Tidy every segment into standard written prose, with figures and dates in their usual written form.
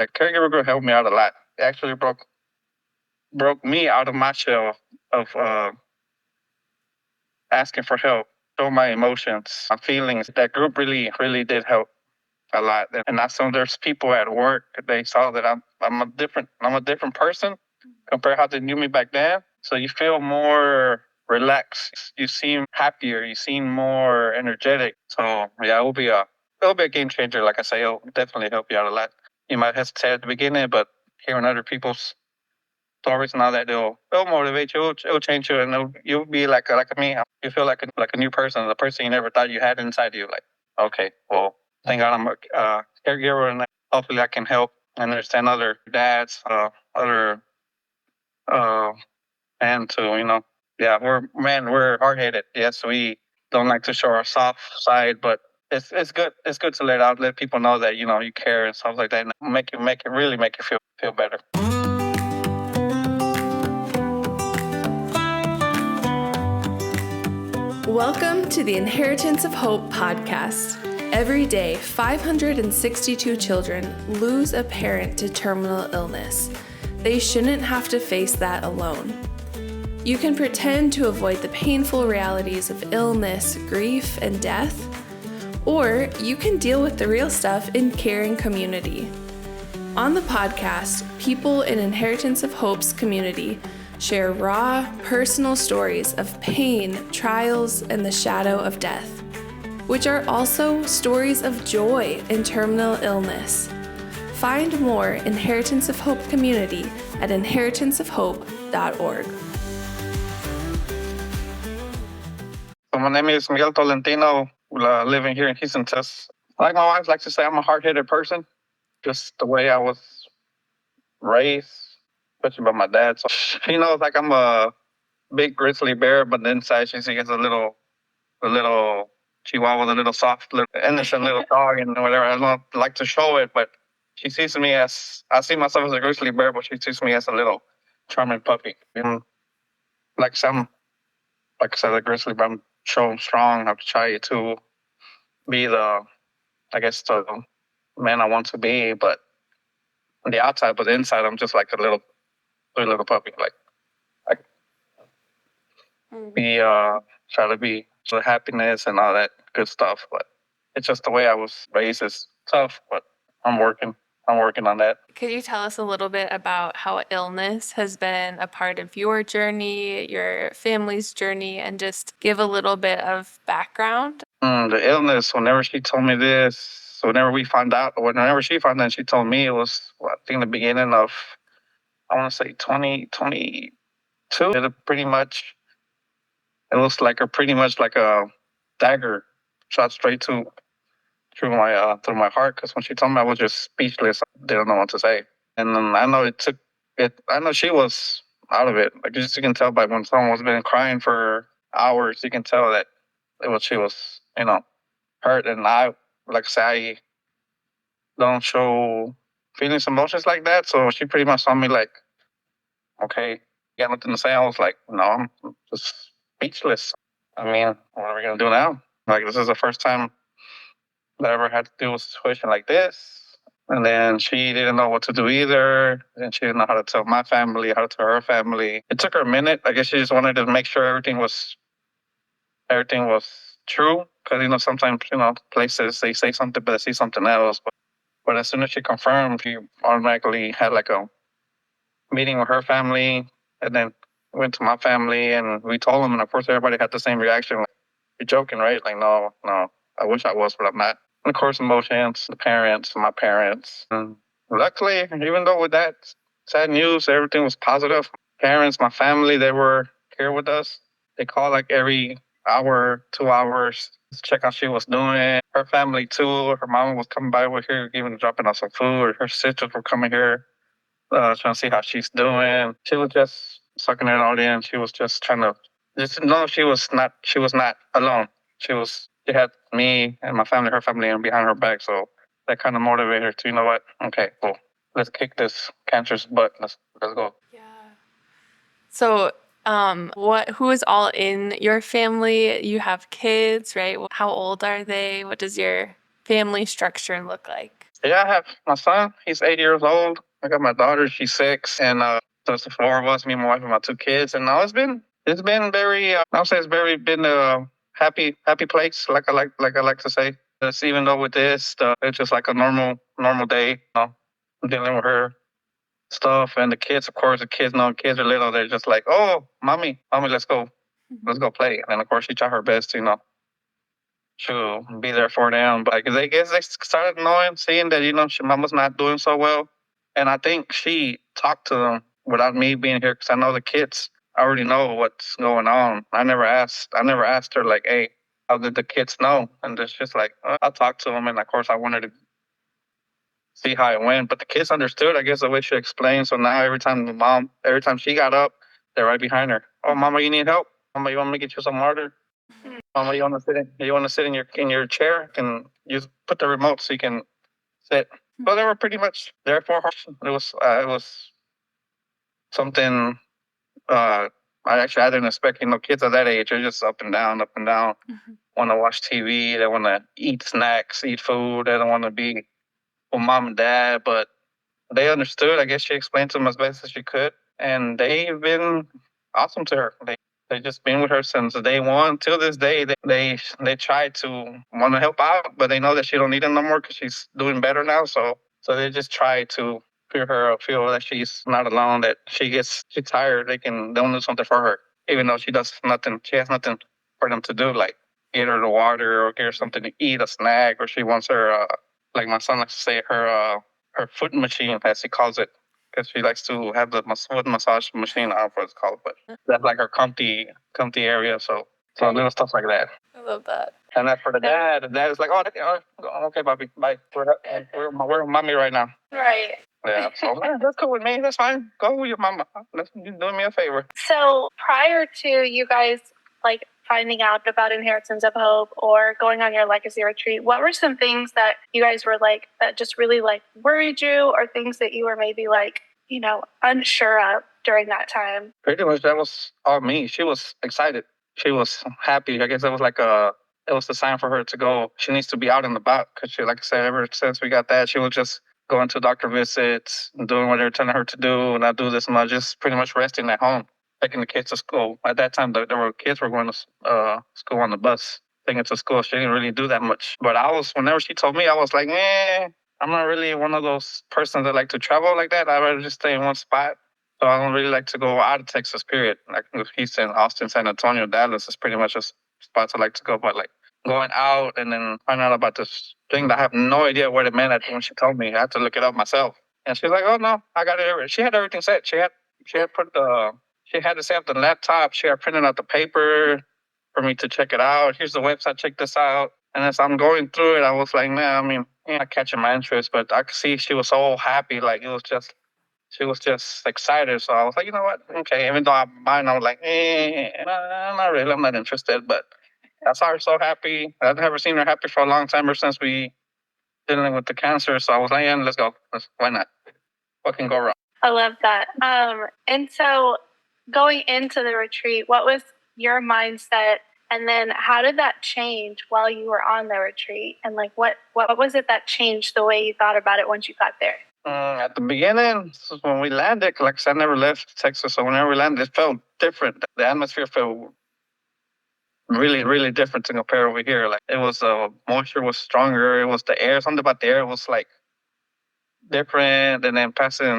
The caregiver group helped me out a lot. It actually broke me out of my shell of asking for help, show my emotions, my feelings. That group really did help a lot. And I saw there's people at work, they saw that I'm a different person compared to how they knew me back then. So you feel more relaxed. You seem happier. You seem more energetic. So yeah, it'll be a game changer. Like I say, it'll definitely help you out a lot. You might hesitate at the beginning, but hearing other people's stories and all that, it'll motivate you. It'll change you, and you'll be like me. You feel like a new person, the person you never thought you had inside you. Like, okay, well, thank God I'm a caregiver, and hopefully I can help and understand other dads, other men too. Yeah, we're hard headed. Yes, we don't like to show our soft side, but it's good. It's good to let people know that you care and stuff like that, and make you feel better. Welcome to the Inheritance of Hope podcast. Every day, 562 children lose a parent to terminal illness. They shouldn't have to face that alone. You can pretend to avoid the painful realities of illness, grief, and death, or you can deal with the real stuff in caring community. On the podcast, people in Inheritance of Hope's community share raw, personal stories of pain, trials, and the shadow of death, which are also stories of joy in terminal illness. Find more Inheritance of Hope community at inheritanceofhope.org. So my name is Miguel Tolentino, living here in Houston, Texas. Like my wife likes to say, I'm a hard-headed person, just the way I was raised, especially by my dad. So she knows like I'm a big grizzly bear, but inside she gets a little chihuahua, a little soft, little innocent little dog and whatever. I don't like to show it, but she sees me as, I see myself as a grizzly bear, but she sees me as a little charming puppy. And like I said, a grizzly bear, I'm strong. I try to be the man I want to be, but on the outside, but the inside, I'm just like a little puppy. Like be try to be the happiness and all that good stuff. But it's just the way I was raised. It's tough, but I'm working on that. Could you tell us a little bit about how illness has been a part of your journey, your family's journey, and just give a little bit of background? The illness, whenever she told me this, whenever she found out, she told me it was, I think, the beginning of, I want to say 2022. It was pretty much like a dagger shot straight through my heart. Because when she told me, I was just speechless. I didn't know what to say. And then I know I know she was out of it. Like, just you can tell by when someone was been crying for hours, you can tell that she was hurt. And I, like I say, I don't show feelings, emotions like that. So she pretty much saw me like, okay, you got nothing to say. I was like, no, I'm just speechless. I mean, what are we gonna do now? Like, this is the first time that I ever had to deal with a situation like this. And then she didn't know what to do either. And she didn't know how to tell my family, how to tell her family. It took her a minute. I guess she just wanted to make sure everything was true. Because, sometimes, places, they say something, but they see something else. But as soon as she confirmed, she automatically had like a meeting with her family. And then went to my family and we told them. And of course, everybody had the same reaction. Like, you're joking, right? Like, no, I wish I was, but I'm not. And of course, emotions, my parents. And luckily, even though with that sad news, everything was positive. Parents, my family, they were here with us. They called like every hour, 2 hours to check how she was doing. Her family too. Her mom was coming by over here, even dropping off some food. Her sisters were coming here, trying to see how she's doing. She was just sucking it all in. She was just trying to know she was not alone. She had me and my family, her family, and behind her back. So that kind of motivated her to, you know what? Okay, cool. Let's kick this cancer's butt. Let's go. Yeah. So, who is all in your family? You have kids, right? How old are they? What does your family structure look like? Yeah, I have my son. He's 8 years old. I got my daughter. She's 6, and so it's the 4 of us, me, my wife, and my 2 kids. And now it's been very. I'll say it's very been a happy place. Like I like to say. Even though with this, it's just like a normal day. Dealing with her stuff and the kids. Of course, the kids know kids are little. They're just like, oh, mommy, let's go play. And of course, she tried her best to to be there for them. But I guess they started knowing, seeing that mama's not doing so well, and I think she talked to them without me being here because I know the kids already know what's going on. I never asked her like, hey, how did the kids know? And it's just like I talked to them, and of course I wanted to see how it went. But the kids understood, I guess, the way she explained. So now every time she got up, they're right behind her. Oh, mama, you need help? Mama, you want me to get you some water? Mama, you want to sit in your chair and you put the remote so you can sit. So they were pretty much there for her. It was something I didn't expect. Kids at that age are just up and down, up and down. Want to watch TV. They want to eat snacks, eat food. They don't want to be with mom and dad. But they understood. I guess she explained to them as best as she could, and they've been awesome to her. They just been with her since day one till this day. They try to want to help out, but they know that she don't need them no more because she's doing better now. So they just try to feel that she's not alone. That she's tired. They'll do something for her, even though she does nothing. She has nothing for them to do, like get her the water or get her something to eat, a snack, or she wants her like my son likes to say her foot machine, as he calls it, because she likes to have the foot massage machine. I don't know what it's called, but that's like her comfy area. So little stuff like that. I love that. And as for the dad is like, okay, Bobby, bye. We're with mommy right now. Right. Yeah, so that's cool with me. That's fine. Go with your mama. You're doing me a favor. So prior to you guys like finding out about Inheritance of Hope or going on your legacy retreat, what were some things that you guys were like that just really like worried you, or things that you were maybe like, unsure of during that time? Pretty much that was all me. She was excited. She was happy. I guess it was the sign for her to go. She needs to be out and about because like I said, ever since we got that, she was just going to doctor visits, doing what they were telling her to do, not do this much, just pretty much resting at home, taking the kids to school. At that time, kids were going to school on the bus, taking to school. She didn't really do that much. But whenever she told me, I was like, I'm not really one of those persons that like to travel like that. I'd rather just stay in one spot. So I don't really like to go out of Texas, period. Like if he's in Austin, San Antonio, Dallas is pretty much just spots I like to go. But like going out and then find out about this thing that I have no idea what it meant when she told me. I had to look it up myself. And she's like, oh no, I got it. She had everything set. She had she had to set up the laptop. She had printed out the paper for me to check it out. Here's the website, check this out. And as I'm going through it, I was like, man, I mean, not catching my interest, but I could see she was so happy. Like she was just excited. So I was like, you know what? Okay. Even though I was like, not really. I'm not interested. But I saw her so happy. I've never seen her happy for a long time ever since we dealing with the cancer. So I was like, yeah, let's go. Why not? What can go wrong? I love that. And so going into the retreat, what was your mindset? And then how did that change while you were on the retreat? And like, what was it that changed the way you thought about it once you got there? At the beginning, when we landed, like I said, I never left Texas. So whenever we landed, it felt different. The atmosphere felt really, really different to compare over here. Like it was, moisture was stronger. It was the air. Something about the air was like different. And then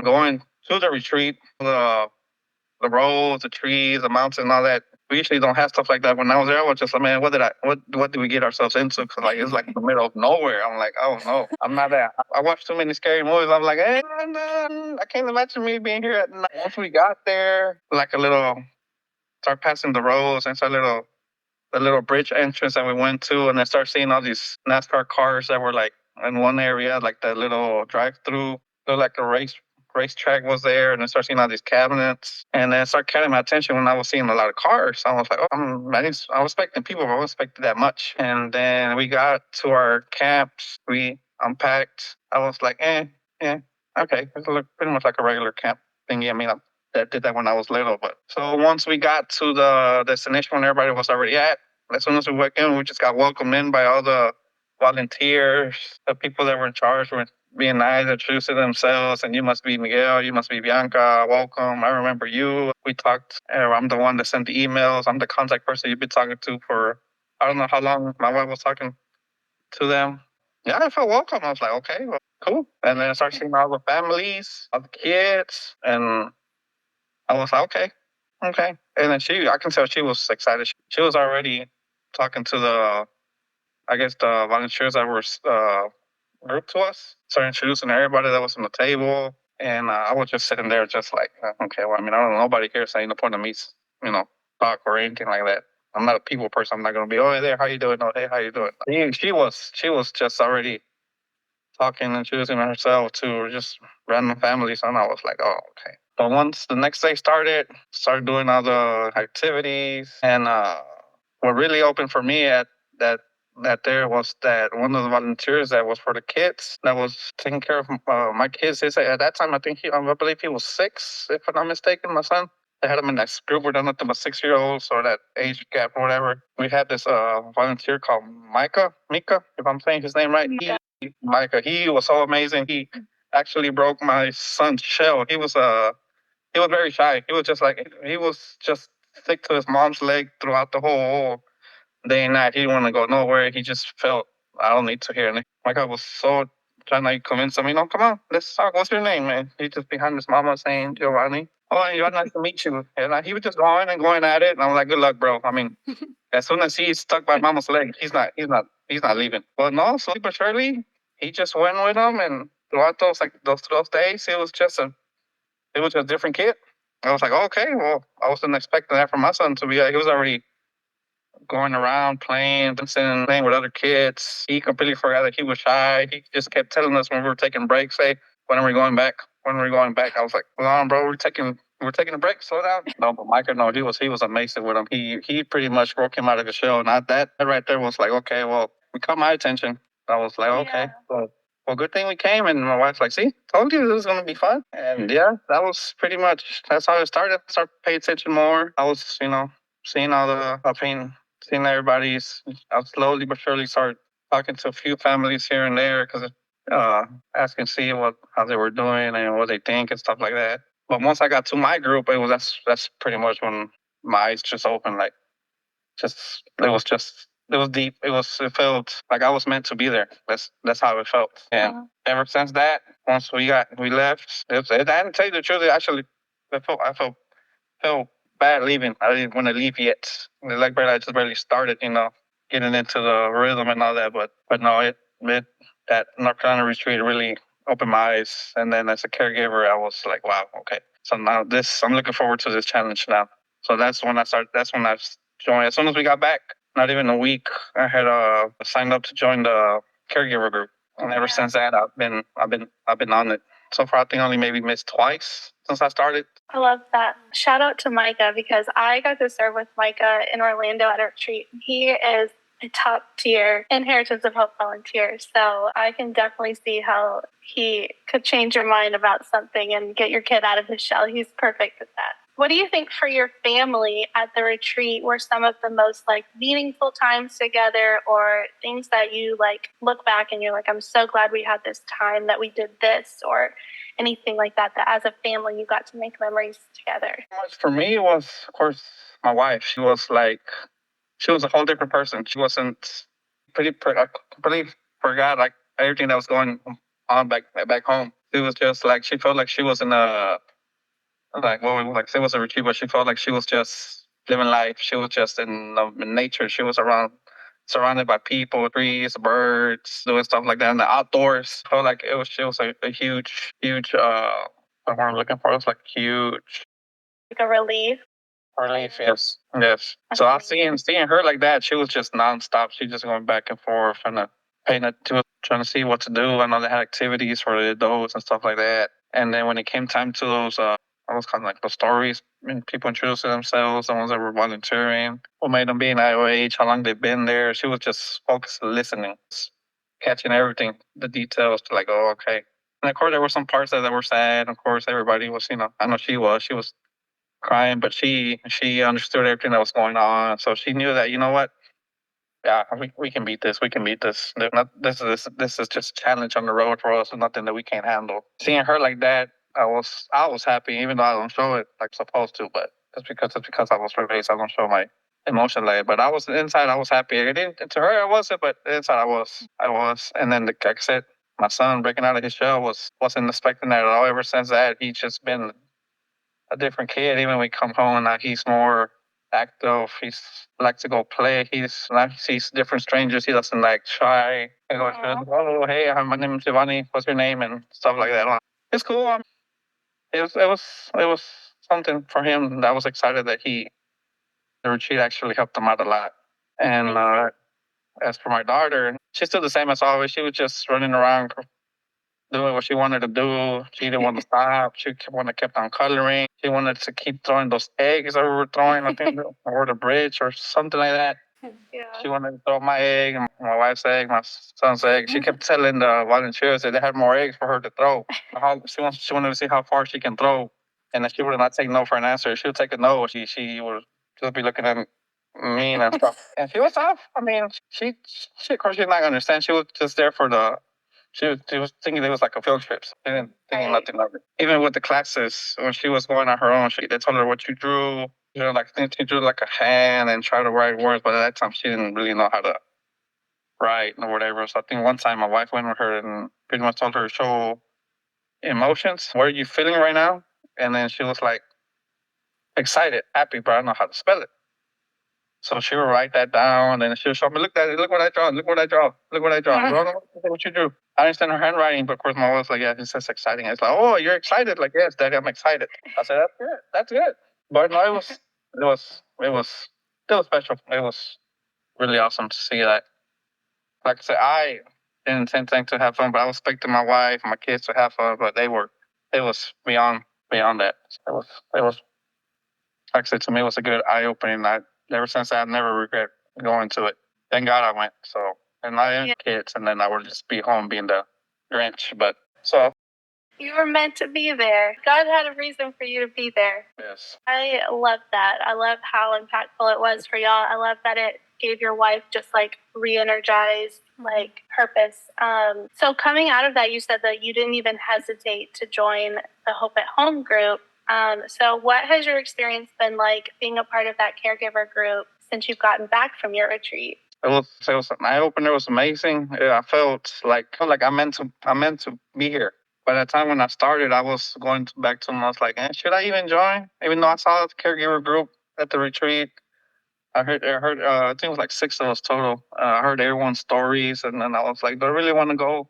going to the retreat, the roads, the trees, the mountains, and all that. We usually don't have stuff like that. When I was there, I was just like, man, what did we get ourselves into? Because like it's like in the middle of nowhere. I'm like, oh no, I'm not there. I watched too many scary movies. I'm like, I can't imagine me being here at night. Once we got there, start passing the roads and the little bridge entrance that we went to, and I start seeing all these NASCAR cars that were like in one area, like the little drive-through, looked like a racetrack was there, and I started seeing all these cabinets, and then it started catching my attention when I was seeing a lot of cars. I was like, I was expecting people, but I wasn't expecting that much. And then we got to our camps, we unpacked. I was like, okay, it looked pretty much like a regular camp thingy. I mean, I did that when I was little, but so once we got to the destination when everybody was already at, as soon as we walked in, we just got welcomed in by all the volunteers, the people that were in charge. being nice, introducing themselves, and you must be Miguel, you must be Bianca, welcome. I remember you. We talked. I'm the one that sent the emails. I'm the contact person you've been talking to for I don't know how long. My wife was talking to them. Yeah, I felt welcome. I was like, okay, well, cool. And then I started seeing all the families, all the kids, and I was like, okay, okay. And then I can tell she was excited. She was already talking to I guess the volunteers that were group to us, started introducing everybody that was on the table. And I was just sitting there, just like, okay, well, I mean, I don't know nobody here, so ain't no point of me, talk or anything like that. I'm not a people person. I'm not gonna be, oh, hey there, how you doing? Oh, hey, how you doing? She was just already talking, introducing herself to just random families, and I was like, oh, okay. But once the next day started doing all the activities, and what really opened for me at that there was that one of the volunteers that was for the kids that was taking care of my kids. He said at that time I believe he was 6, if I'm not mistaken. My son. They had him in that group where they're nothing but 6-year-olds or that age gap or whatever. We had this volunteer called Mika, if I'm saying his name right. Micah, he was so amazing. He actually broke my son's shell. He was very shy. He was just stick to his mom's leg throughout the whole day and night. He didn't want to go nowhere. He just felt I don't need to hear anything. Micah was so trying to convince him, come on, let's talk. What's your name, man? He just behind his mama saying Giovanni. Oh, you're nice to meet you. And he was just going and going at it. And I'm like, good luck, bro. I mean, as soon as he's stuck by mama's leg, he's not leaving. But no, slowly but surely, he just went with him, and throughout those days, it was a different kid. I was like, okay, well, I wasn't expecting that from my son to be like, he was already going around playing, dancing, playing with other kids. He completely forgot that he was shy. He just kept telling us when we were taking breaks, hey, when are we going back? When are we going back? I was like, hold on, bro, we're taking a break. Slow down. No, but Micah, no, he was amazing with him. He pretty much broke him out of the show. And that right there was like, okay, well, it caught my attention. I was like, okay, well, good thing we came. And my wife's like, see, told you this was gonna be fun. And yeah, that was pretty much that's how it started. I started paying attention more. I was, seeing all the seeing everybody's. I'll slowly but surely start talking to a few families here and there because asking see how they were doing and what they think and stuff like that. But once I got to my group, that's pretty much when my eyes just opened. Like, it was deep. It felt like I was meant to be there. That's how it felt. And ever since that, once we left, I didn't tell you the truth. Actually, I felt bad leaving. I didn't want to leave yet. Like I just barely started, getting into the rhythm and all that. But no, that North Carolina retreat really opened my eyes. And then as a caregiver, I was like, wow, okay. So now I'm looking forward to this challenge now. So that's when I started. That's when I joined. As soon as we got back, not even a week, I had signed up to join the caregiver group. And ever since that, I've been on it. So far, I think I only maybe missed twice since I started. I love that. Shout out to Micah because I got to serve with Micah in Orlando at a retreat. He is a top tier Inheritance of Hope volunteer. So I can definitely see how he could change your mind about something and get your kid out of his shell. He's perfect at that. What do you think for your family at the retreat were some of the most meaningful times together, or things that you look back and you're like, I'm so glad we had this time that we did this, or anything like that as a family you got to make memories together? For me, it was, of course, my wife. She was a whole different person. She wasn't I completely forgot everything that was going on back home. It was just she felt like she was in a it was a retreat, but she felt like she was just living life. She was just in nature. She was surrounded by people, trees, birds, doing stuff like that in the outdoors. Felt like she was a huge, what I'm looking for. It was huge. A relief. Relief, yes. Yes. So I seeing her like that, she was just nonstop. She just going back and forth and trying to see what to do. I know they had activities for the adults and stuff like that. And then when it came time to those kind of the stories, and people introducing themselves, the ones that were volunteering, what made them be in IOH, how long they've been there. She was just focused listening, catching everything, the details to oh, okay. And of course, there were some parts that were sad. Of course, everybody was, I know she was crying, but she understood everything that was going on. So she knew that, you know what, yeah, we can beat this. We can beat this. This is just a challenge on the road for us. It's nothing that we can't handle. Seeing her like that, I was happy, even though I don't show it like supposed to. But it's because I was raised. I don't show my emotion like. But I was inside. I was happy. I didn't, to her, I wasn't. But inside, I was. And then, like I said, my son breaking out of his shell wasn't expecting that at all. Ever since that, he's just been a different kid. Even when we come home now, he's more active. He's likes to go play. He's like he sees different strangers. He doesn't like shy. He goes, oh hey, my name is Giovanni. What's your name and stuff like that. It's cool. It was something for him that I was excited that the retreat actually helped him out a lot. And as for my daughter, she's still the same as always. She was just running around doing what she wanted to do. She didn't want to stop. She kept on coloring. She wanted to keep throwing those eggs that we were throwing, I think, over the bridge or something like that. Yeah. She wanted to throw my egg, my wife's egg, my son's egg. She kept telling the volunteers that they had more eggs for her to throw. She wanted to see how far she can throw, and that she would not take no for an answer. She would take a no. She would just be looking at me and stuff. And she was tough. I mean, she of course she's not gonna understand. She was just there for the. She was thinking it was like a field trip. So she didn't think nothing of it. Even with the classes, when she was going on her own, they told her what you drew. You know, like I think she drew like a hand and tried to write words, but at that time she didn't really know how to write or whatever. So I think one time my wife went with her and pretty much told her to show emotions. What are you feeling right now? And then she was like excited, happy, but I don't know how to spell it. So she would write that down, and she would show me, look at it, look what I draw, look what I draw, look what I draw. I don't know what you drew. I understand her handwriting, but of course my wife was like, yeah, this is exciting. It's like, oh, you're excited? Like, yes, Daddy, I'm excited. I said, that's good, that's good. But no, it was still special. It was really awesome to see that. Like I said, I didn't intend to have fun, but I was expecting my wife, my kids to have fun, but it was beyond that. It was like I said, to me, it was a good eye opening. Ever since that, I never regret going to it. Thank God I went. So, and I had kids, and then I would just be home being the Grinch. But so you were meant to be there. God had a reason for you to be there. Yes. I love that. I love how impactful it was for y'all. I love that it gave your wife just like re-energized like purpose. So coming out of that, you said that you didn't even hesitate to join the Hope at Home group. So what has your experience been like being a part of that caregiver group since you've gotten back from your retreat? It was an eye opener. It was amazing. I felt like I meant to be here. By the time when I started, I was going back to them. I was like, should I even join? Even though I saw the caregiver group at the retreat, I heard. I think it was like 6 of us total. I heard everyone's stories, and then I was like, do I really want to go?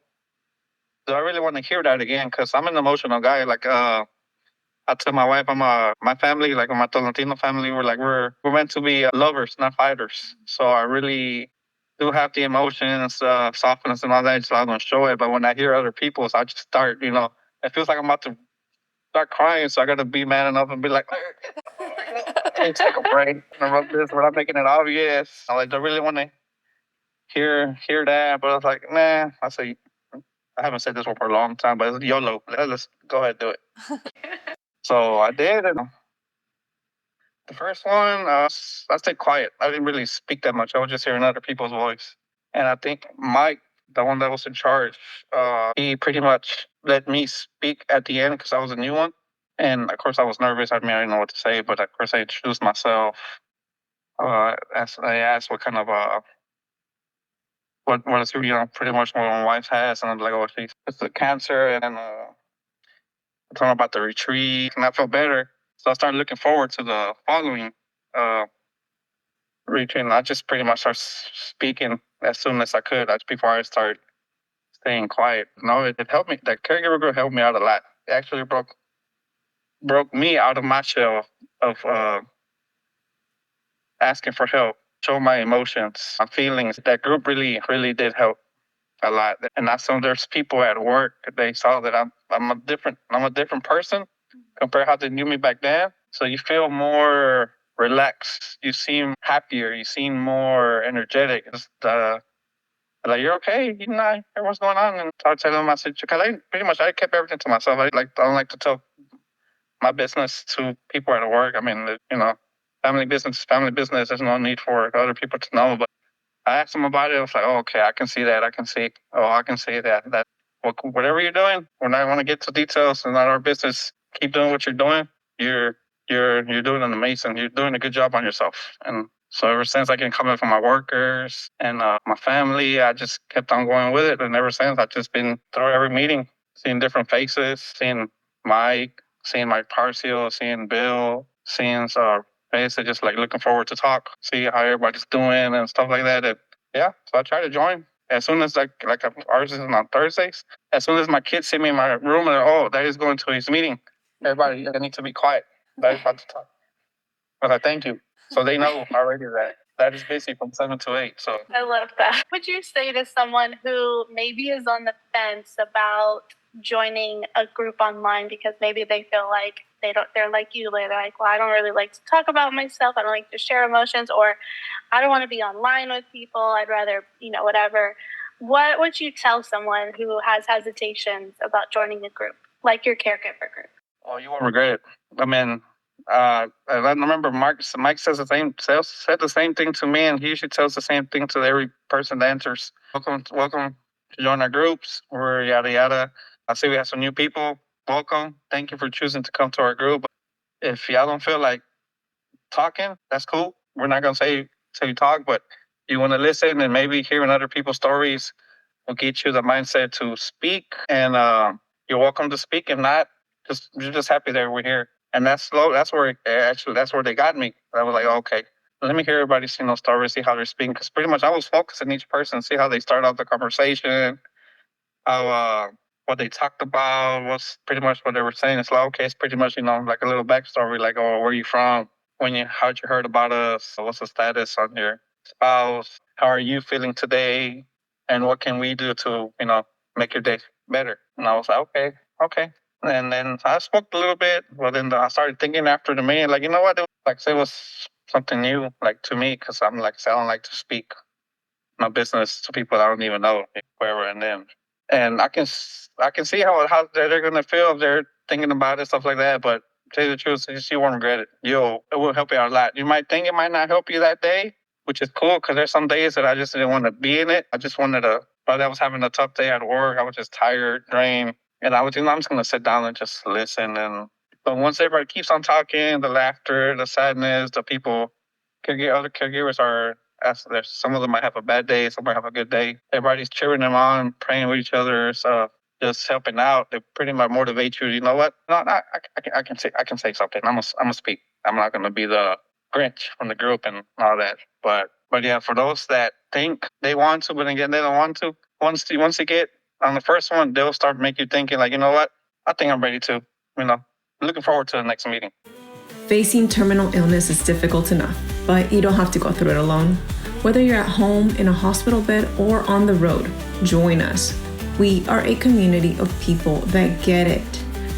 Do I really want to hear that again? Because I'm an emotional guy. Like, I tell my wife, my family, like my Tolentino family, we're meant to be lovers, not fighters. So I really do have the emotions, softness, and all that. So I don't show it. But when I hear other people's, I just start. It feels like I'm about to start crying. So I got to be man enough and be like, take a break. We're not making it obvious. I don't really want to hear that. But I was like, nah. I haven't said this one for a long time, but it's YOLO. Let's go ahead and do it. So I did, and the first one, I stayed quiet. I didn't really speak that much. I was just hearing other people's voice. And I think Mike, the one that was in charge, he pretty much let me speak at the end because I was a new one. And of course, I was nervous. I didn't know what to say, but of course, I introduced myself. I asked what kind of what is pretty much what my wife has, and I'm like, oh, it's the cancer, and then talking about the retreat, and I felt better. So I started looking forward to the following retreat, and I just pretty much started speaking as soon as I could, before I started staying quiet. It helped me. That caregiver group helped me out a lot. It actually broke me out of my shell of asking for help, show my emotions, my feelings. That group really, really did help a lot. And also, there's people at work, they saw that I'm a different person compared to how they knew me back then. So you feel more relaxed. You seem happier. You seem more energetic. Like, you're okay. You know what's going on. And I tell them, I said, because I kept everything to myself. I don't like to tell my business to people at work. I mean, family business is family business. There's no need for other people to know. But I asked them about it. I was like, oh, okay, I can see that. I can see. Oh, I can see that. Whatever you're doing, we're not want to get to details. It's not our business. Keep doing what you're doing. You're you're doing an amazing. You're doing a good job on yourself. And so ever since I can come in from my workers and my family, I just kept on going with it. And ever since, I've just been through every meeting, seeing different faces, seeing Mike, seeing Mike Parcio, seeing Bill, seeing basically just like looking forward to talk, see how everybody's doing and stuff like that. And yeah, so I try to join as soon as like ours is on Thursdays. As soon as my kids see me in my room and oh, that is going to his meeting. Everybody, I need to be quiet. That is about to talk. But I thank you. So they know already that is busy from 7 to 8. So I love that. What would you say to someone who maybe is on the fence about joining a group online because maybe they feel like they're like you, they're like, well, I don't really like to talk about myself, I don't like to share emotions, or I don't want to be online with people, I'd rather, whatever. What would you tell someone who has hesitations about joining a group like your caregiver group? Oh, you won't regret it. I mean, I remember Mike said the same thing to me, and he usually tells the same thing to every person that enters. Welcome to join our groups. We're yada yada. I see we have some new people. Welcome. Thank you for choosing to come to our group. If y'all don't feel like talking, that's cool. We're not gonna say you talk, but you want to listen and maybe hearing other people's stories will get you the mindset to speak. And you're welcome to speak. If not, you're just happy that we're here. And that's slow. That's where that's where they got me. I was like, okay, let me hear everybody's stories, see how they're speaking. Because pretty much I was focused on each person, see how they start off the conversation, how what they talked about, what's pretty much what they were saying. It's like, okay, it's pretty much like a little backstory, like, oh, where are you from? How'd you heard about us? What's the status on your spouse? How are you feeling today? And what can we do to make your day better? And I was like, okay. And then I spoke a little bit, but then I started thinking after the meeting, like, you know what? It was something new, like to me, because I'm like, I don't like to speak my business to people I don't even know, wherever and then. And I can see how they're gonna feel if they're thinking about it, stuff like that. But to tell you the truth, you won't regret it. It will help you out a lot. You might think it might not help you that day, which is cool because there's some days that I just didn't want to be in it. I just wanted to. But I was having a tough day at work. I was just tired, drained, and I'm just gonna sit down and just listen. But once everybody keeps on talking, the laughter, the sadness, the people, other caregivers are. Some of them might have a bad day, some might have a good day. Everybody's cheering them on, praying with each other, so just helping out. They pretty much motivate you. You know what? No, I can say something. I'm gonna speak. I'm not gonna be the Grinch from the group and all that. But yeah, for those that think they want to, but again they don't want to. Once you get on the first one, they'll start make you thinking like, you know what? I think I'm ready to. Looking forward to the next meeting. Facing terminal illness is difficult enough, but you don't have to go through it alone. Whether you're at home, in a hospital bed, or on the road, join us. We are a community of people that get it.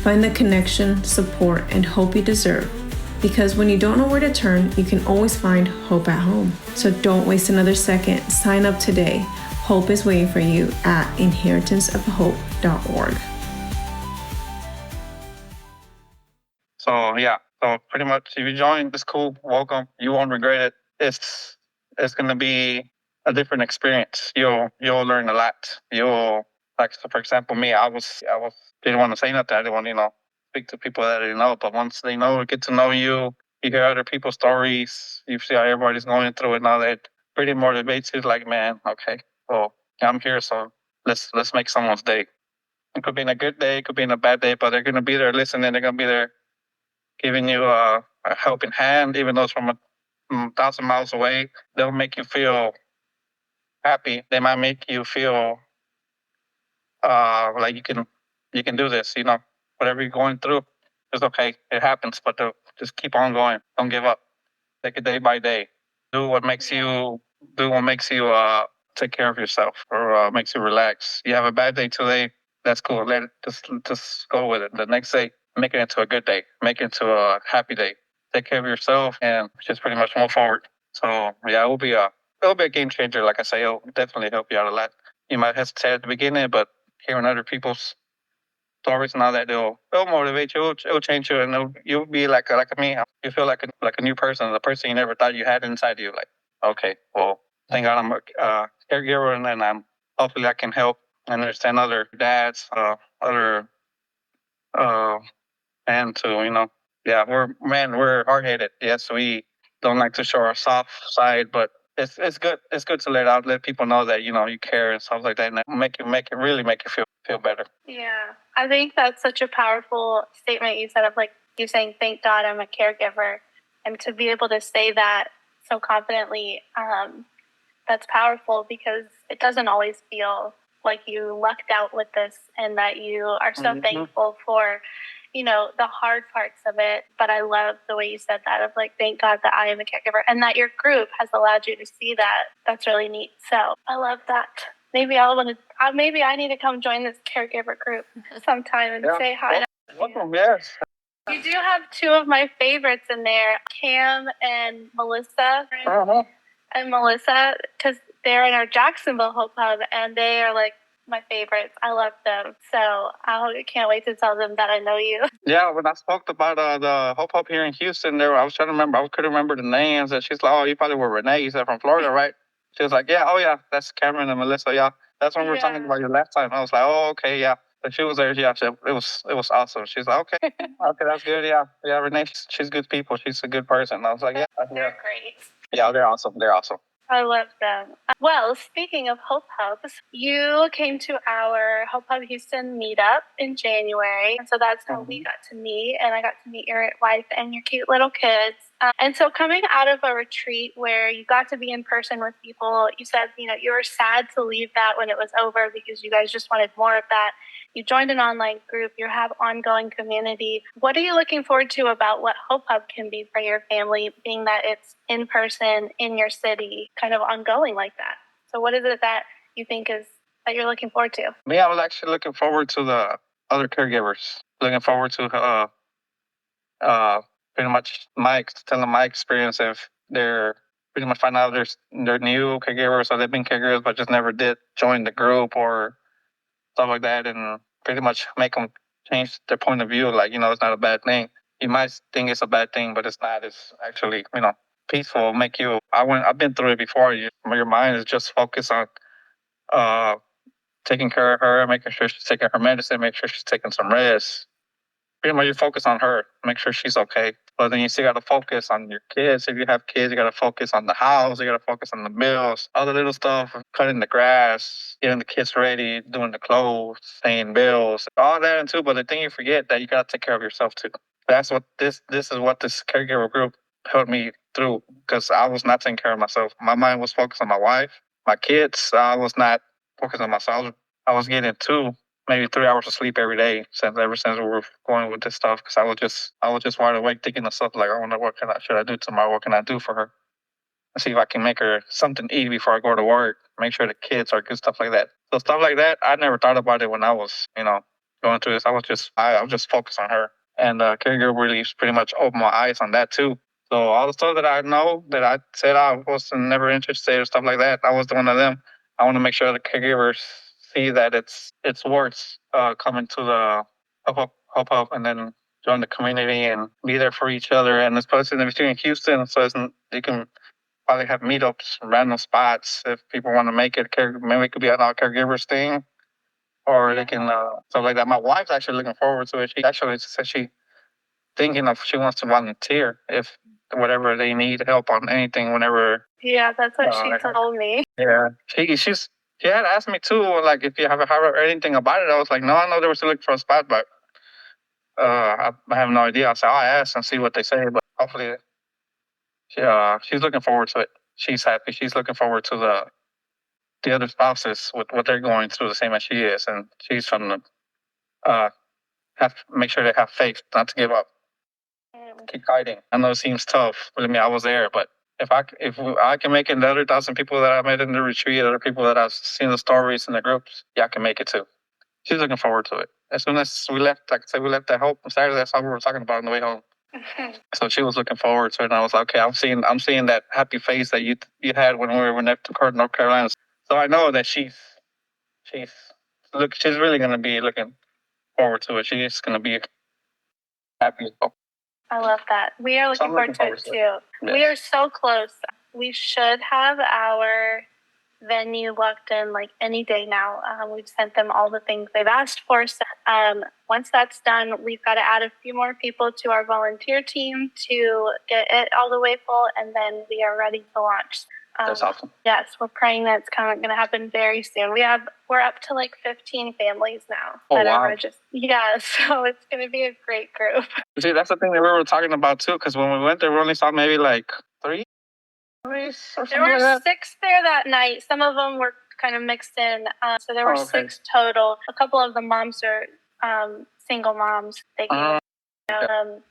Find the connection, support, and hope you deserve. Because when you don't know where to turn, you can always find hope at home. So don't waste another second. Sign up today. Hope is waiting for you at inheritanceofhope.org. So pretty much, if you join, it's cool. Welcome. You won't regret it. It's gonna be a different experience. You'll learn a lot. So for example, me, I didn't want to say nothing. I didn't want to speak to people that I didn't know. But once they get to know you, you hear other people's stories. You see how everybody's going through it. Now that pretty motivates you. Like, man, okay, well, I'm here, so let's make someone's day. It could be in a good day, it could be in a bad day, but they're gonna be there listening. They're gonna be there giving you a helping hand, even though it's from 1,000 miles away. They'll make you feel happy. They might make you feel like you can do this. Whatever you're going through, it's okay. It happens, but just keep on going. Don't give up. Take it day by day. Do what makes you take care of yourself, or makes you relax. You have a bad day today. That's cool. Let it just go with it. The next day, make it into a good day. Make it into a happy day. Take care of yourself and just pretty much move forward. So yeah, it'll be a game changer. Like I say, it'll definitely help you out a lot. You might hesitate at the beginning, but hearing other people's stories and all that, it'll motivate you. It'll change you, and you'll be like me. You feel like a new person, the person you never thought you had inside you. Like, okay, well, thank God I'm a caregiver, and then hopefully I can help and understand other dads, other men too. Yeah, we're hard headed. Yes, we don't like to show our soft side, but it's good. It's good to let people know that you care and stuff like that, and really make you feel better. Yeah, I think that's such a powerful statement you said of like you saying, "Thank God I'm a caregiver," and to be able to say that so confidently, that's powerful because it doesn't always feel like you lucked out with this, and that you are so thankful for, the hard parts of it. But I love the way you said that of like, thank God that I am a caregiver, and that your group has allowed you to see that. That's really neat. So I love that. Maybe maybe I need to come join this caregiver group sometime and say hi. Welcome, yes. You do have two of my favorites in there, Cam and Melissa. Uh-huh. And Melissa, because they're in our Jacksonville Hope Hub, and they are like my favorites. I love them. So I can't wait to tell them that I know you. Yeah, when I spoke about the Hope Hub here in Houston, I was trying to remember. I couldn't remember the names, and she's like, "Oh, you probably were Renee. You said from Florida, right?" She was like, "Yeah, oh yeah, that's Cameron and Melissa. Yeah, that's when we were talking about you last time." I was like, "Oh, okay, yeah." So she was there. Yeah, it was awesome. She's like, "Okay, okay, that's good. Yeah, yeah, Renee, she's good people. She's a good person." I was like, "Yeah, They're great. Yeah, they're awesome. They're awesome." I love them. Well, speaking of Hope Hubs, you came to our Hope Hub Houston meetup in January. And so that's how we got to meet. And I got to meet your wife and your cute little kids. And so coming out of a retreat where you got to be in person with people, you said, you were sad to leave that when it was over because you guys just wanted more of that. You joined an online group, you have ongoing community. What are you looking forward to about what Hope Hub can be for your family, being that it's in person, in your city, kind of ongoing like that? So what is it that you think that you're looking forward to? Me, I was actually looking forward to the other caregivers. Looking forward to pretty much telling my experience if they're pretty much find out they're new caregivers or they've been caregivers but just never did join the group or stuff like that, and pretty much make them change their point of view. Like, it's not a bad thing. You might think it's a bad thing, but it's not. It's actually, peaceful. I've been through it before. Your mind is just focused on taking care of her, making sure she's taking her medicine, make sure she's taking some rest. Pretty much you focus on her, make sure she's okay. But then you still got to focus on your kids. If you have kids, you got to focus on the house. You got to focus on the bills, all the little stuff, cutting the grass, getting the kids ready, doing the clothes, paying bills, all that and too. But the thing you forget that you got to take care of yourself too. That's what this is what this caregiver group helped me through, because I was not taking care of myself. My mind was focused on my wife, my kids. I was not focused on myself. I was getting maybe 3 hours of sleep every day ever since we were going with this stuff, because I was just wide awake thinking of stuff like, I wonder should I do tomorrow? What can I do for her? And see if I can make her something to eat before I go to work. Make sure the kids are good, stuff like that. So stuff like that, I never thought about it when I was, going through this. I was just focused on her, and caregiver really pretty much opened my eyes on that too. So all the stuff that I know that I said I was never interested or stuff like that, I was one of them. I want to make sure the caregivers see that it's worth coming to the Hope Up and then join the community and be there for each other. And especially in Houston, so you can probably have meetups, random spots if people want to make it. Maybe it could be an all caregivers thing, or they can stuff like that. My wife's actually looking forward to it. She actually said she wants to volunteer if whatever they need help on anything whenever. Yeah, that's what she told me. Yeah, she had asked me too, like if you have heard anything about it. I was like, no, I know they were still looking for a spot, but I have no idea. I said I'll ask and see what they say, but hopefully, she's looking forward to it. She's happy. She's looking forward to the other spouses with what they're going through, the same as she is, and she's from the make sure they have faith, not to give up, keep fighting. I know it seems tough. Believe me, I was there, but if I can make it, the other 1,000 people that I met in the retreat, other people that I've seen the stories in the groups, yeah, I can make it too. She's looking forward to it. As soon as we left, like I said, we left that Hope on Saturday. That's all we were talking about on the way home. So she was looking forward to it, and I was like, okay, I'm seeing that happy face that you had when we were in North Carolina. So I know that she's really going to be looking forward to it. She's going to be happy. I love that. We are looking forward to it too. Yeah. We are so close. We should have our venue locked in like any day now. We've sent them all the things they've asked for. So, once that's done, we've got to add a few more people to our volunteer team to get it all the way full, and then we are ready to launch. That's awesome. Yes, we're praying that's kind of going to happen very soon. We're up to like 15 families now that are registered. Yeah, so it's going to be a great group. See, that's the thing that we were talking about too, because when we went there, we only saw maybe like 3 families or something. There were like that. 6 there that night. Some of them were kind of mixed in, so there were 6 total. A couple of the moms are single moms. They came.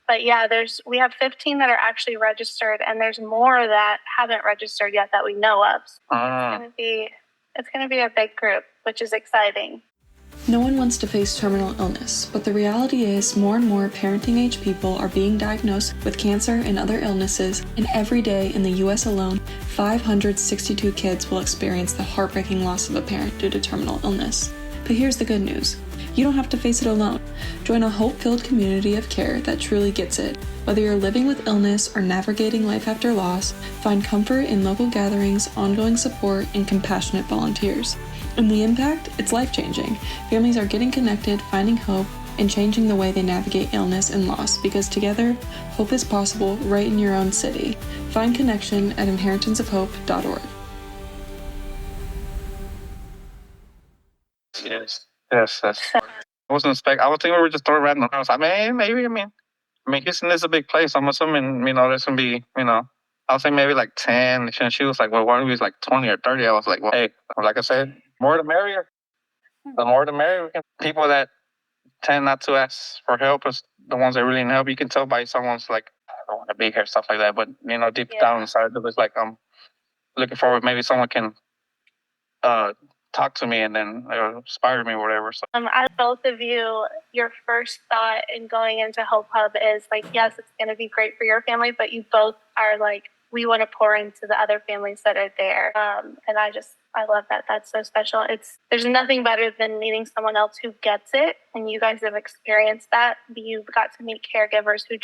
But yeah, we have 15 that are actually registered, and there's more that haven't registered yet that we know of. So it's gonna be a big group, which is exciting. No one wants to face terminal illness, but the reality is more and more parenting age people are being diagnosed with cancer and other illnesses, and every day in the US alone, 562 kids will experience the heartbreaking loss of a parent due to terminal illness. But here's the good news. You don't have to face it alone. Join a hope-filled community of care that truly gets it. Whether you're living with illness or navigating life after loss, find comfort in local gatherings, ongoing support, and compassionate volunteers. And the impact? It's life-changing. Families are getting connected, finding hope, and changing the way they navigate illness and loss, because together, hope is possible right in your own city. Find connection at inheritanceofhope.org. Yes. I wasn't expecting. I was thinking we were just throwing random. I was like, maybe. I mean, Houston is a big place. I'm assuming, there's gonna be, I was saying maybe like 10. And she was like, well, what if it's like 20 or 30? I was like, well, hey, like I said, more the merrier. The more the merrier. People that tend not to ask for help is the ones that really need help. You can tell by someone's like, I don't want to be here, stuff like that. But deep down inside, it was like, I'm looking forward. Maybe someone can talk to me and then inspire me or whatever. So. As both of you, your first thought in going into Hope Hub is like, yes, it's going to be great for your family, but you both are like, we want to pour into the other families that are there. And I love that. That's so special. There's nothing better than meeting someone else who gets it. And you guys have experienced that. You've got to meet caregivers who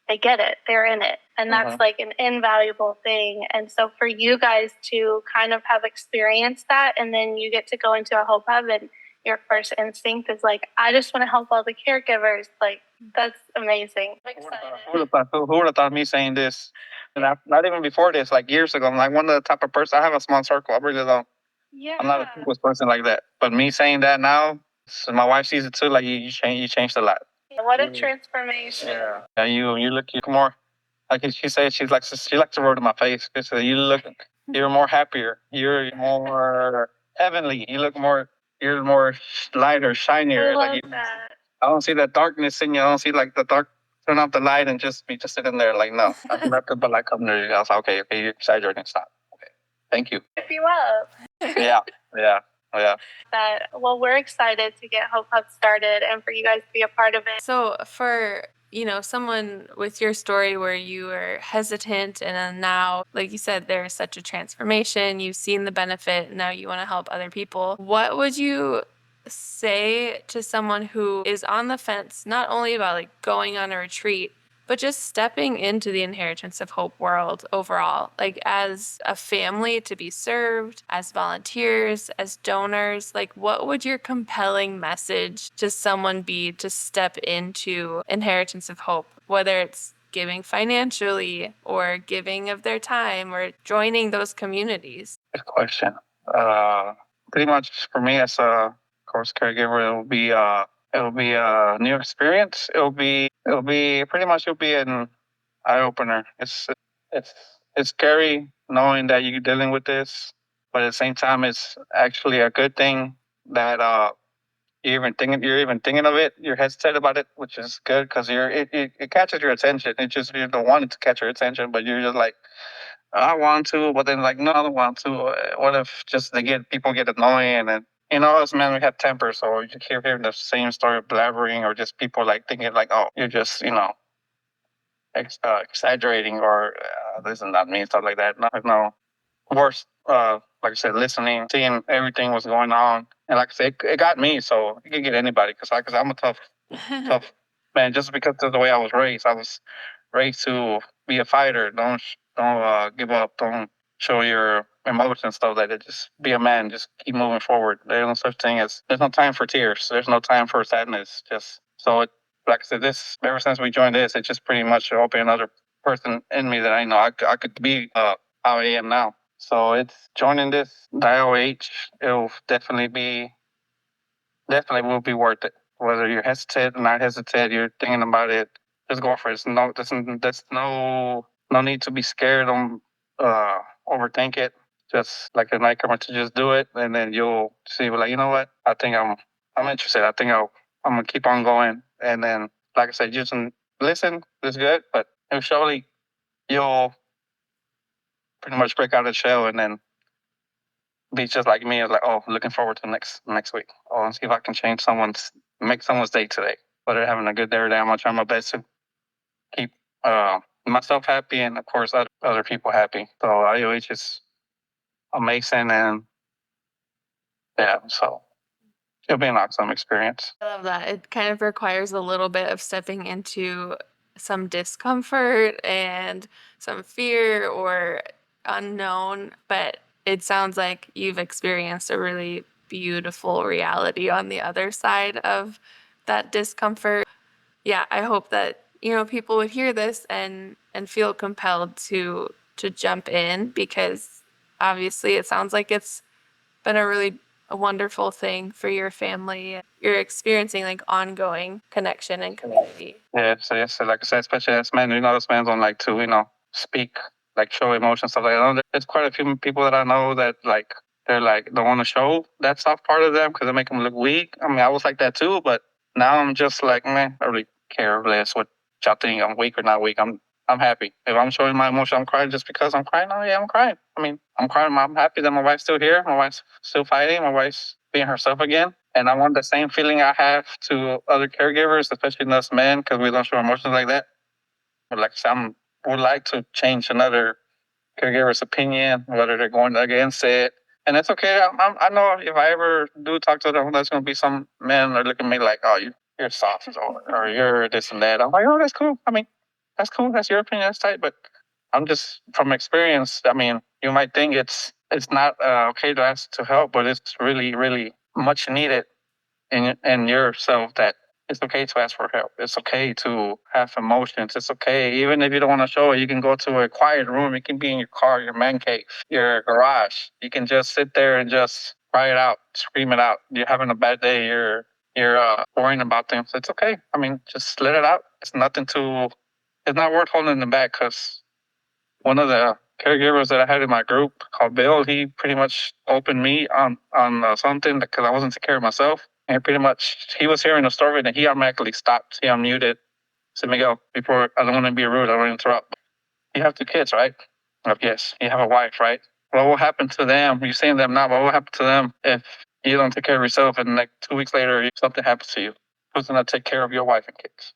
they get it. They're in it. And that's like an invaluable thing. And so for you guys to kind of have experienced that, and then you get to go into a Hope Hub and your first instinct is like, I just want to help all the caregivers. Like, that's amazing. I'm excited. Who would have thought me saying this? And not even before this, like years ago, I'm like one of the type of person. I have a small circle. I really don't. Yeah. I'm not a people's person like that. But me saying that now, so my wife sees it too. Like you changed a lot. What a transformation. Yeah. You look more, like she said, she likes to roll to my face. You're more happier. You're more heavenly. You're more lighter, shinier. I love that. I don't see that darkness in you. I don't see like the dark. Turn off the light and just be sitting there. Like, no, I'm not good, but like, come there. I was like, okay, you're exaggerating. Stop. Okay, thank you. If you up. Yeah. Well, we're excited to get Hope Hub started and for you guys to be a part of it. So for, someone with your story where you were hesitant and then now, like you said, there's such a transformation, you've seen the benefit, and now you want to help other people. What would you say to someone who is on the fence, not only about like going on a retreat, but just stepping into the Inheritance of Hope world overall, like as a family to be served, as volunteers, as donors? Like, what would your compelling message to someone be to step into Inheritance of Hope, whether it's giving financially or giving of their time or joining those communities? Good question. Pretty much for me as a course caregiver, it'll be a new experience. It'll be an eye opener. It's scary knowing that you're dealing with this, but at the same time, it's actually a good thing that you're even thinking of it. You're hesitant about it, which is good because it catches your attention. It just, you don't want it to catch your attention, but you're just like, I want to, but then like, no, I don't want to. What if just people get annoying and us men, we have tempers, so you keep hearing the same story blabbering, or just people like thinking like, oh, you're just, exaggerating, or this and that mean stuff like that. No. Worse, like I said, listening, seeing everything was going on, and like I said, it got me. So it can get anybody, because I'm a tough man. Just because of the way I was raised to be a fighter. Don't give up. Don't show your emotions, stuff like that. Just be a man. Just keep moving forward. There's no such thing as, there's no time for tears. There's no time for sadness. Just so it, like I said, this, ever since we joined this, it just pretty much opened another person in me that I know I could be how I am now. So it's joining this IOH. It'll definitely will be worth it. Whether you're hesitant or not hesitant, you're thinking about it, just go for it. There's no need to be scared or overthink it. Just like a nightcomber to just do it, and then you'll see, like, you know what? I think I'm interested. I think I'm gonna keep on going, and then, like I said, just listen is good, but surely you'll pretty much break out of the shell, and then be just like me. Like, oh, looking forward to next week. Oh, and see if I can make someone's day today. But they're having a good day today. I'm gonna try my best to keep myself happy, and of course other people happy. So IOH is amazing, and yeah, so it'll be an awesome experience. I love that. It kind of requires a little bit of stepping into some discomfort and some fear or unknown, but it sounds like you've experienced a really beautiful reality on the other side of that discomfort. Yeah, I hope that, people would hear this and feel compelled to jump in, because obviously it sounds like it's been a wonderful thing for your family. You're experiencing like ongoing connection and community. Yeah, so like I said, especially as men, those men don't like to, speak, like show emotions, stuff like that. There's quite a few people that I know that like, they're like, don't want to show that soft part of them because they make them look weak. I mean, I was like that too, but now I'm just like, man, I really care less what y'all think. I'm weak or not weak. I'm happy. If I'm showing my emotion, I'm crying just because I'm crying. Oh yeah, I'm crying. I mean, I'm crying. I'm happy that my wife's still here. My wife's still fighting. My wife's being herself again. And I want the same feeling I have to other caregivers, especially us men, because we don't show emotions like that. But like I said, I would like to change another caregiver's opinion, whether they're going against it. And it's okay. I know if I ever do talk to them, there's going to be some men that look at me like, oh, you're soft, or you're this and that. I'm like, oh, that's cool. I mean, that's cool. That's your opinion. That's tight. But I'm just, from experience, I mean, you might think it's not okay to ask to help, but it's really, really much needed in yourself, that it's okay to ask for help. It's okay to have emotions. It's okay. Even if you don't want to show it, you can go to a quiet room. You can be in your car, your man cave, your garage. You can just sit there and just cry it out, scream it out. You're having a bad day. You're worrying about things. It's okay. I mean, just let it out. It's not worth holding it back, because one of the caregivers that I had in my group called Bill, he pretty much opened me on something because I wasn't taking care of myself. And pretty much he was hearing the story and he automatically stopped. He unmuted. Said, Miguel, before, I don't want to be rude, I don't want to interrupt. You have 2 kids, right? Yes. You have a wife, right? What will happen to them? You're seeing them now, but what will happen to them if you don't take care of yourself and like 2 weeks later something happens to you? Who's gonna take care of your wife and kids?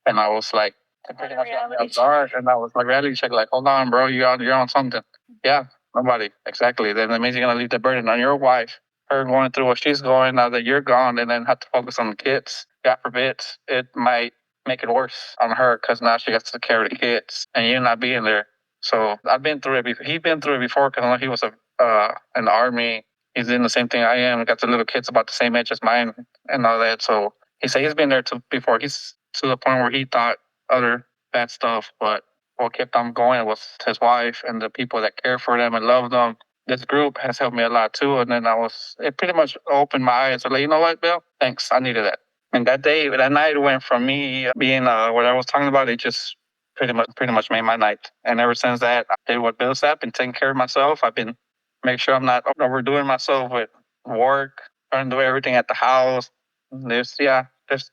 And I was like, pretty much dark, and I was like, reality check, like, hold on, bro, you're on something. Yeah, nobody. Exactly. Then that means you're gonna leave the burden on your wife, her going through what she's going now that you're gone, and then have to focus on the kids. God forbid, it might make it worse on her because now she gets to care of the kids and you're not being there. So I've been through it before. He's been through it before because I know he was in the army. He's doing the same thing I am. Got the little kids about the same age as mine and all that. So he said he's been there before. He's to the point where he thought other bad stuff, but what kept on going was his wife and the people that care for them and love them. This group has helped me a lot too. And then it pretty much opened my eyes. I was like, you know what, Bill? Thanks. I needed that. And that night went from me being what I was talking about. It just pretty much made my night. And ever since that, I did what Bill said. I've been taking care of myself. I've been making sure I'm not overdoing myself with work, trying to do everything at the house. There's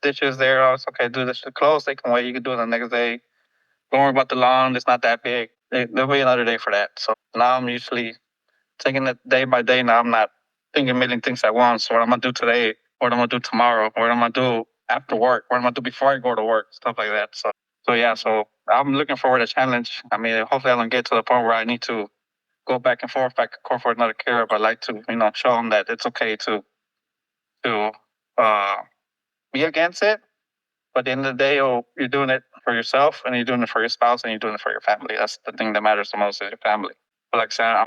dishes there. Oh, it's okay. Do this. The clothes, they can wait. You can do it the next day. Don't worry about the lawn. It's not that big. There'll be another day for that. So now I'm usually taking it day by day. Now I'm not thinking a million things at once. What I'm going to do today, what I'm going to do tomorrow, what I'm going to do after work, what I'm going to do before I go to work, stuff like that. So I'm looking forward to challenge. I mean, hopefully I don't get to the point where I need to go back and forth for another career, but I like to, show them that it's okay to be against it. But at the end of the day, you're doing it for yourself, and you're doing it for your spouse, and you're doing it for your family. That's the thing that matters the most, is your family. But like I said,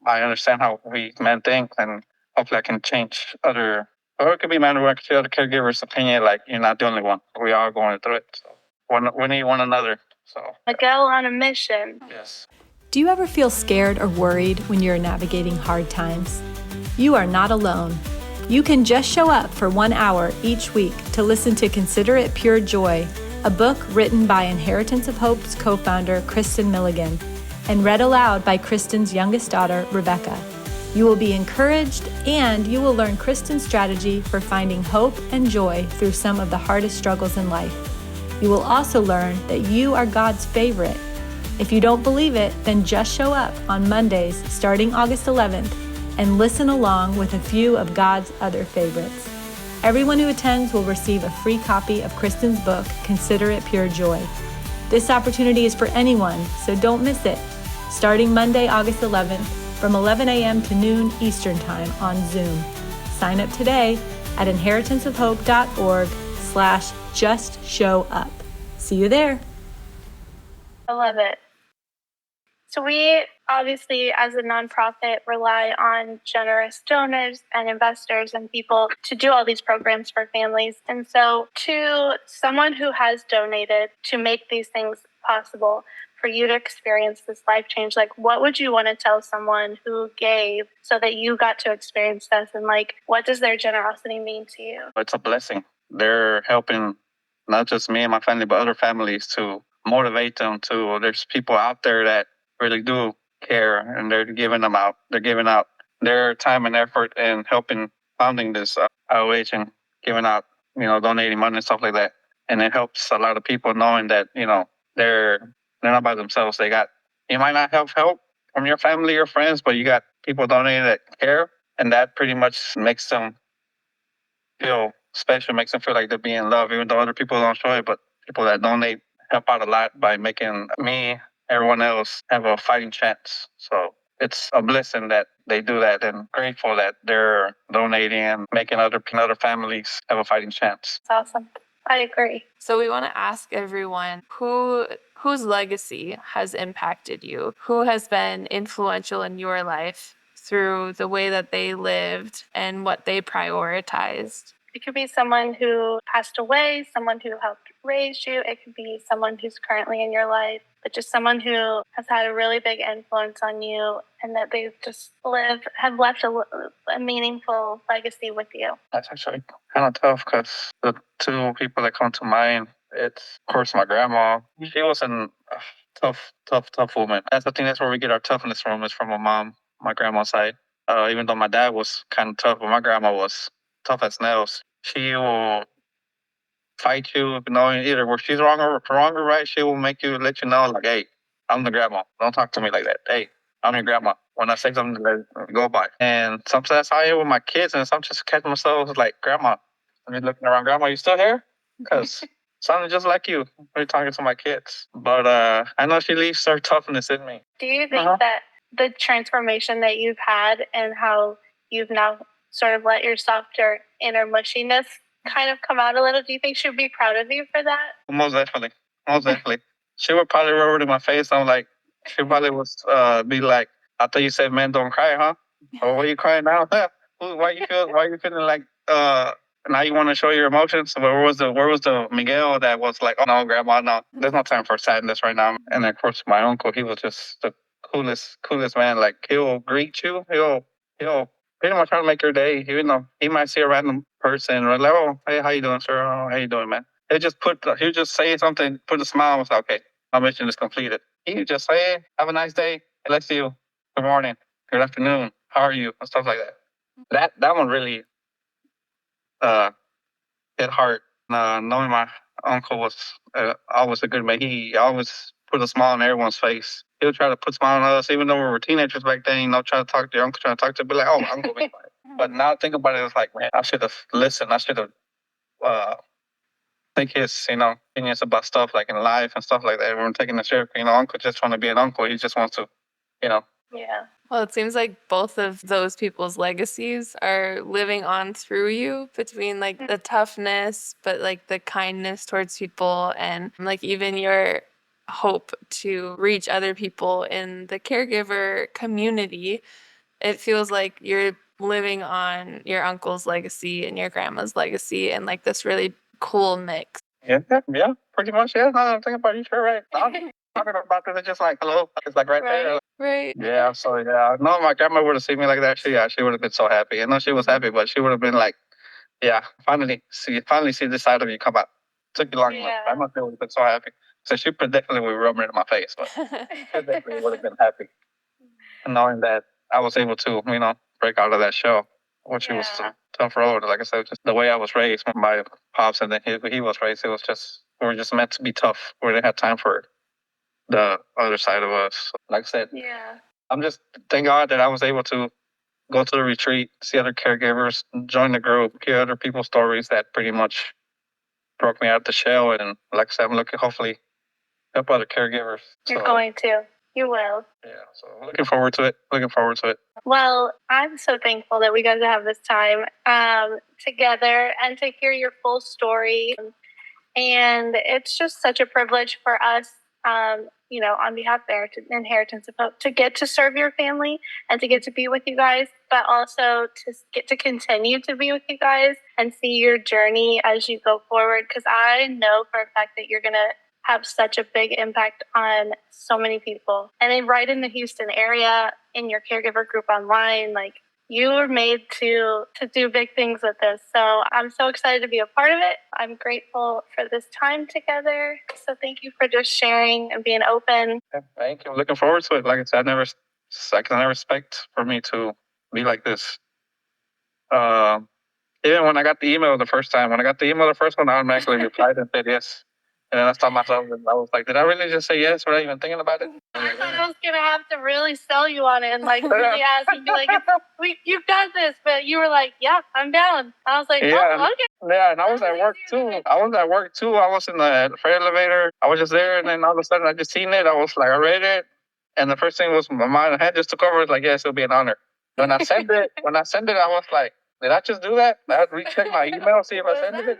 I understand how we men think, and hopefully I can change other, or it could be men, or I could see other caregivers' opinion, like you're not the only one. We are going through it. So we need one another. So Miguel on a mission. yes. Do you ever feel scared or worried when you're navigating hard times? You are not alone. You can just show up for 1 hour each week to listen to Consider It Pure Joy, a book written by Inheritance of Hope's co-founder Kristen Milligan and read aloud by Kristen's youngest daughter, Rebecca. You will be encouraged and you will learn Kristen's strategy for finding hope and joy through some of the hardest struggles in life. You will also learn that you are God's favorite. If you don't believe it, then just show up on Mondays starting August 11th and listen along with a few of God's other favorites. Everyone who attends will receive a free copy of Kristen's book, Consider It Pure Joy. This opportunity is for anyone, so don't miss it. Starting Monday, August 11th, from 11 a.m. to noon Eastern Time on Zoom. Sign up today at inheritanceofhope.org/justshowup. See you there. I love it. So we obviously, as a nonprofit, rely on generous donors and investors and people to do all these programs for families. And so to someone who has donated to make these things possible, for you to experience this life change, like what would you want to tell someone who gave so that you got to experience this? And like, what does their generosity mean to you? It's a blessing. They're helping not just me and my family, but other families to motivate them to. There's people out there that really do care, and they're giving them out. They're giving out their time and effort in helping founding this IOH and giving out, donating money and stuff like that. And it helps a lot of people knowing that, they're not by themselves. You might not have help from your family or friends, but you got people donating that care, and that pretty much makes them feel special, makes them feel like they're being loved, even though other people don't show it. But people that donate help out a lot by making me, everyone else, have a fighting chance. So it's a blessing that they do that, and grateful that they're donating and making other families have a fighting chance. It's awesome. I agree. So we want to ask everyone whose legacy has impacted you, who has been influential in your life through the way that they lived and what they prioritized. It could be someone who passed away, someone who helped raise you. It could be someone who's currently in your life, but just someone who has had a really big influence on you, and that they've just have left a meaningful legacy with you. That's actually kind of tough, because the two people that come to mind, it's, of course, my grandma. She was a tough woman. I think that's where we get our toughness from, is from my mom, my grandma's side. Even though my dad was kind of tough, but my grandma was tough as nails. She will fight you, knowing either where she's wrong or right. She will let you know, like, hey, I'm the grandma. Don't talk to me like that. Hey, I'm your grandma. When I say something, let it go by. And sometimes that's how I am with my kids, and sometimes just catch myself like, grandma. I'm just looking around, grandma, you still here? Because sounded just like you when you're talking to my kids. But I know she leaves her toughness in me. Do you think that the transformation that you've had and how you've now sort of let your softer inner mushiness kind of come out a little, do you think she'd be proud of you for that? Most definitely. She would probably rub it in my face. I'm like, she probably would be like, I thought you said men don't cry, huh? Or why are you crying now? Why you feeling like now you want to show your emotions? Where was the Miguel that was like, oh no, grandma, no, there's no time for sadness right now. And of course my uncle, he was just the coolest man. Like, he'll greet you, he'll pretty much try to make your day, even though he might see a random person or like, oh, hey, how you doing, sir? Oh, how you doing, man? He'll just say something, put a smile, and say, okay, my mission is completed. He would just say, hey, have a nice day. Hey, let's see you. Good morning. Good afternoon. How are you? And stuff like that. That one really hit hard. Knowing my uncle was always a good man. He always put a smile on everyone's face. He would try to put a smile on us, even though we were teenagers back then, try to talk to your uncle, be like, oh, uncle, be quiet. But now I think about it, it's like, man, I should have listened. I should have think his, opinions about stuff like in life and stuff like that. We're taking a share. Uncle just want to be an uncle. He just wants to, Yeah. Well, it seems like both of those people's legacies are living on through you, between like the toughness, but like the kindness towards people, and like even your hope to reach other people in the caregiver community. It feels like you're living on your uncle's legacy and your grandma's legacy and like this really cool mix. Yeah, pretty much. Yeah, now that I'm thinking about it, you're right. I'm talking about this, it's just like, hello, it's like right there. Like, Right. yeah, so yeah. No, my grandma would have seen me like that. She would have been so happy. I know she was happy, but she would have been like, yeah, finally see this side of you come out. Took you long enough. Yeah. I must have been so happy. So she definitely would rub it in my face, but she definitely would have been happy. And knowing that I was able to, break out of that shell, which was a tough road. Like I said, just the way I was raised by my pops and then he was raised, it was just, we were just meant to be tough. We didn't have time for the other side of us. So, like I said, I'm just, thank God that I was able to go to the retreat, see other caregivers, join the group, hear other people's stories that pretty much broke me out of the shell. And like I said, I'm looking, hopefully, help other caregivers. You're going to. You will. Yeah, so looking forward to it. Well, I'm so thankful that we got to have this time together and to hear your full story. And it's just such a privilege for us, on behalf of Inheritance of Hope, to get to serve your family and to get to be with you guys, but also to get to continue to be with you guys and see your journey as you go forward. Because I know for a fact that you're going to have such a big impact on so many people. And then right in the Houston area, in your caregiver group online, like, you were made to do big things with this. So I'm so excited to be a part of it. I'm grateful for this time together. So thank you for just sharing and being open. Yeah, thank you. Looking forward to it. Like I said, I can never expect for me to be like this. Even when I got the email the first time, I automatically replied and said yes. And then I thought myself, I was like, did I really just say yes without even thinking about it? I thought I was going to have to really sell you on it and really ask and be like, you've got this. But you were like, yeah, I'm down. I was like, oh, okay. Yeah, and I was at work too. I was in the freight elevator. I was just there, and then all of a sudden I just seen it. I was like, I read it. And the first thing was my hand just took over. It's like, yes, it'll be an honor. When I sent it, I was like, did I just do that? I had to recheck my email, see if I sent it.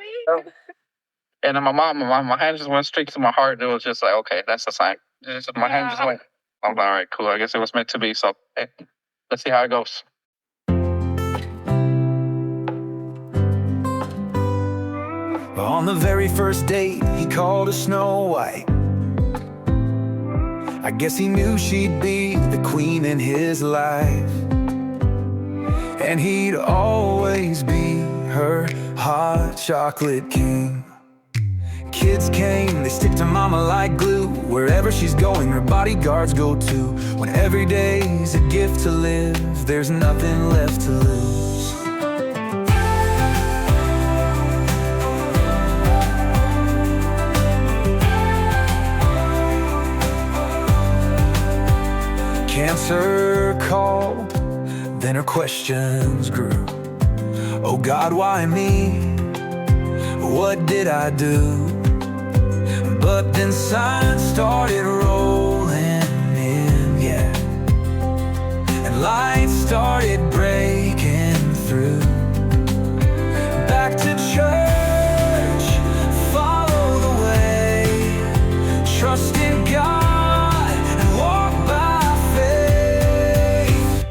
And then my hand just went straight to my heart. It was just like, okay, that's a sign. My hand just went. I'm like, all right, cool. I guess it was meant to be. So, hey, let's see how it goes. On the very first date, he called her Snow White. I guess he knew she'd be the queen in his life, and he'd always be her hot chocolate king. Kids came, they stick to mama like glue. Wherever she's going, her bodyguards go too. When every day's a gift to live, there's nothing left to lose. Cancer called, then her questions grew. Oh God, why me? What did I do? But then science started rolling in, yeah, and light started breaking through. Back to church, follow the way, trust in God and walk by faith.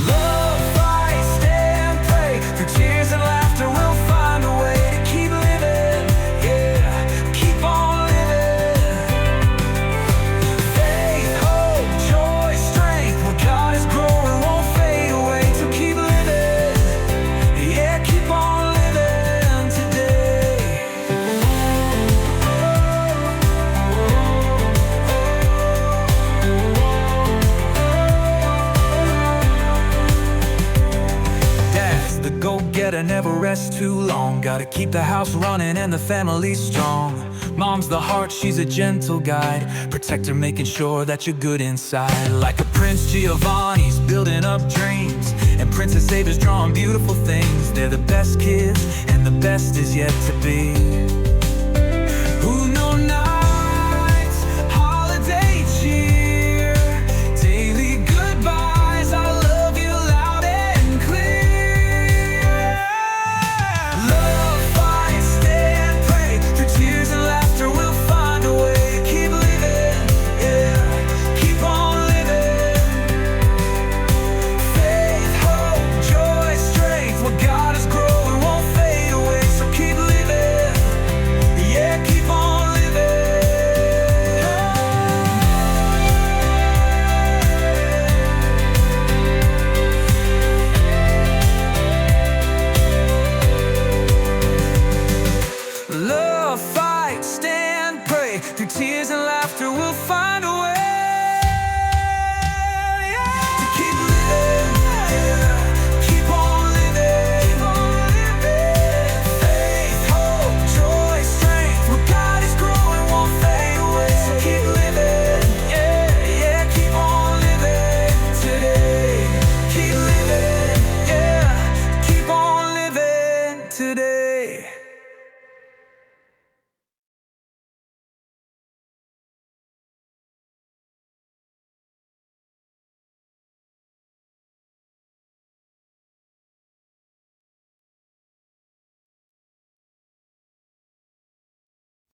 Love, fight, stand, pray, through tears and laughter we'll find a way to keep living, yeah, keep on living. Faith, hope, joy, strength, what God is growing won't fade away. So keep living, yeah, keep on living today. Dad's the go-getter, never rests too long. Gotta keep the house running and the family strong. Mom's the heart, she's a gentle guide, protector, making sure that you're good inside. Like a Prince Giovanni's building up dreams, and Princess Ava's drawing beautiful things. They're the best kids, and the best is yet to be. Who know nights, holiday cheer, daily goodbyes, I love you loud and clear. Love, fight, stand, pray, through tears and laughter we'll find a way to keep living. through tears and laughter.